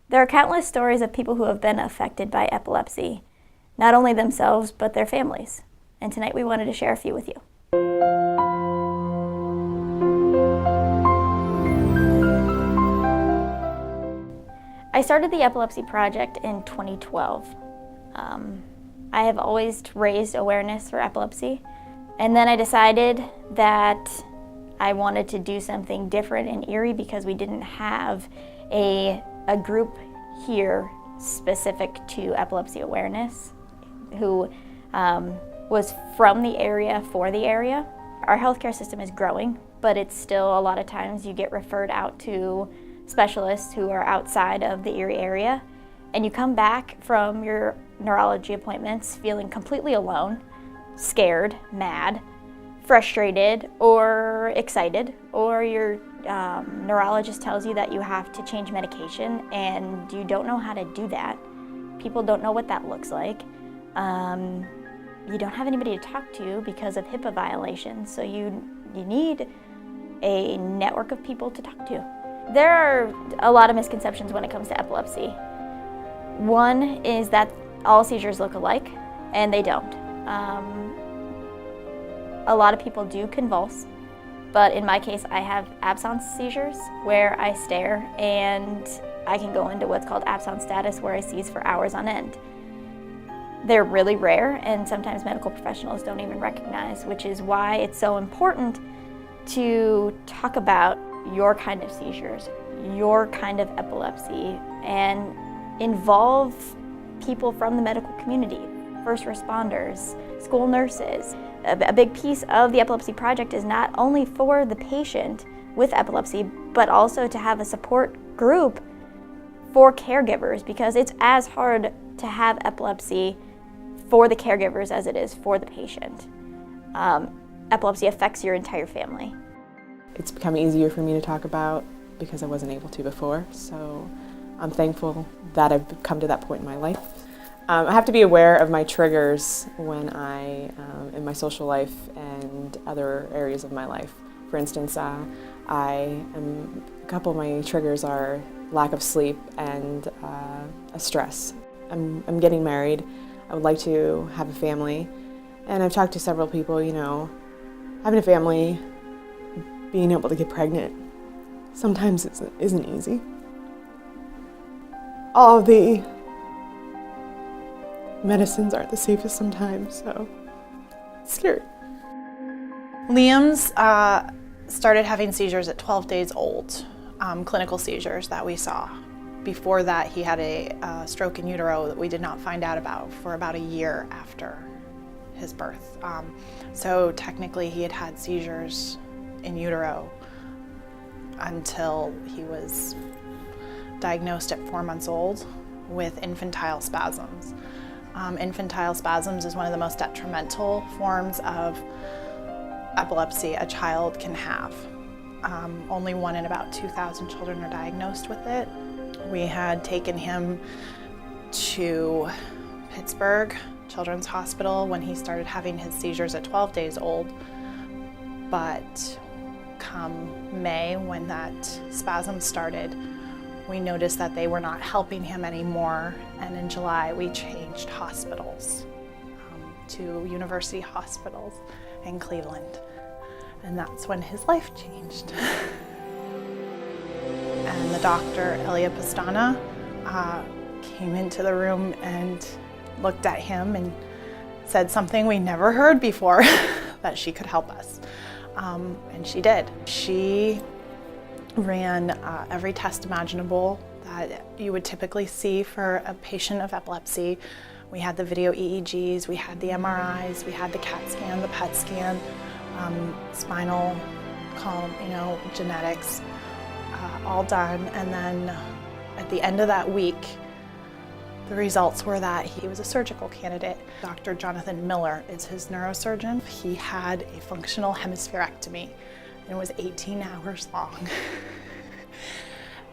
There are countless stories of people who have been affected by epilepsy, not only themselves, but their families. And tonight we wanted to share a few with you. I started the Epilepsy Project in 2012. I have always raised awareness for epilepsy, and then I decided that I wanted to do something different in Erie because we didn't have a group here specific to epilepsy awareness who was from the area for the area. Our healthcare system is growing, but it's still a lot of times you get referred out to specialists who are outside of the Erie area, and you come back from your neurology appointments feeling completely alone, scared, mad, frustrated, or excited, or your neurologist tells you that you have to change medication and you don't know how to do that. People don't know what that looks like. You don't have anybody to talk to because of HIPAA violations, so you need a network of people to talk to. There are a lot of misconceptions when it comes to epilepsy. One is that all seizures look alike, and they don't. A lot of people do convulse, but in my case I have absence seizures where I stare and I can go into what's called absence status where I seize for hours on end. They're really rare and sometimes medical professionals don't even recognize, which is why it's so important to talk about your kind of seizures, your kind of epilepsy, and involve people from the medical community, first responders, school nurses. A big piece of the Epilepsy Project is not only for the patient with epilepsy, but also to have a support group for caregivers, because it's as hard to have epilepsy for the caregivers as it is for the patient. Epilepsy affects your entire family. It's become easier for me to talk about because I wasn't able to before, so I'm thankful that I've come to that point in my life. I have to be aware of my triggers when in my social life and other areas of my life. For instance, a couple of my triggers are lack of sleep and a stress. I'm getting married. I would like to have a family, and I've talked to several people, having a family, being able to get pregnant, sometimes it isn't easy. All the medicines aren't the safest sometimes, so it's scary. Liam's started having seizures at 12 days old, clinical seizures that we saw. Before that, he had a stroke in utero that we did not find out about for about a year after his birth. So technically he had had seizures in utero until he was diagnosed at 4 months old with infantile spasms. Infantile spasms is one of the most detrimental forms of epilepsy a child can have. Only 1 in about 2,000 children are diagnosed with it. We had taken him to Pittsburgh Children's Hospital when he started having his seizures at 12 days old, but come May, when that spasm started, we noticed that they were not helping him anymore, and in July we changed hospitals to University Hospitals in Cleveland, and that's when his life changed. And the doctor, Elia Pastana, came into the room and looked at him and said something we never heard before, that she could help us. And she did. She ran every test imaginable that you would typically see for a patient of epilepsy. We had the video EEGs, we had the MRIs, we had the CAT scan, the PET scan, spinal column, genetics, all done. And then at the end of that week, the results were that he was a surgical candidate. Dr. Jonathan Miller is his neurosurgeon. He had a functional hemispherectomy, and it was 18 hours long.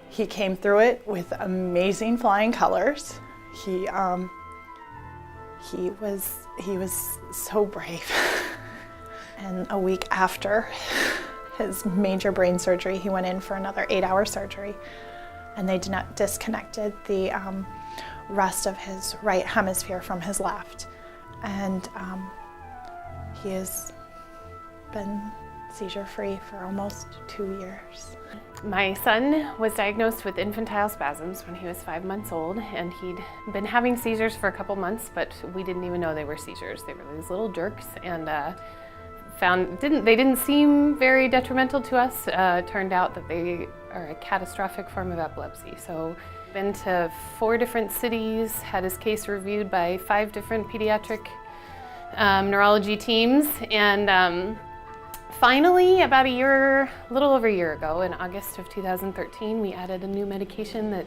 He came through it with amazing flying colors. He was so brave. And a week after his major brain surgery, he went in for another 8-hour surgery. and they disconnected the rest of his right hemisphere from his left. And he has been seizure-free for almost 2 years. My son was diagnosed with infantile spasms when he was 5 months old, and he'd been having seizures for a couple months, but we didn't even know they were seizures. They were these little jerks, and they didn't seem very detrimental to us. Turned out that they are a catastrophic form of epilepsy. So been to 4 different cities, had his case reviewed by 5 different pediatric neurology teams, and finally, about a little over a year ago, in August of 2013, we added a new medication that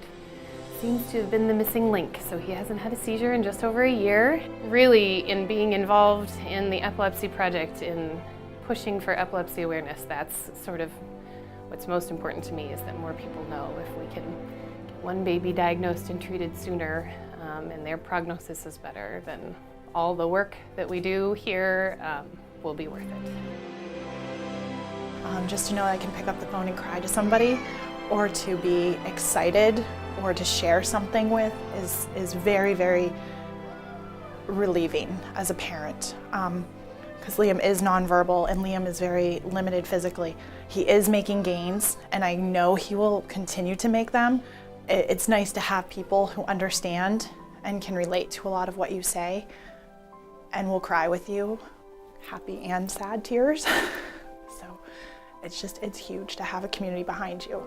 seems to have been the missing link. So he hasn't had a seizure in just over a year. Really, in being involved in the Epilepsy Project, in pushing for epilepsy awareness, that's sort of what's most important to me, is that more people know. If we can get one baby diagnosed and treated sooner, and their prognosis is better, then all the work that we do here will be worth it. Just to know I can pick up the phone and cry to somebody, or to be excited, or to share something with is very, very relieving as a parent. Because Liam is nonverbal and Liam is very limited physically. He is making gains, and I know he will continue to make them. It's nice to have people who understand and can relate to a lot of what you say and will cry with you, happy and sad tears. So it's huge to have a community behind you.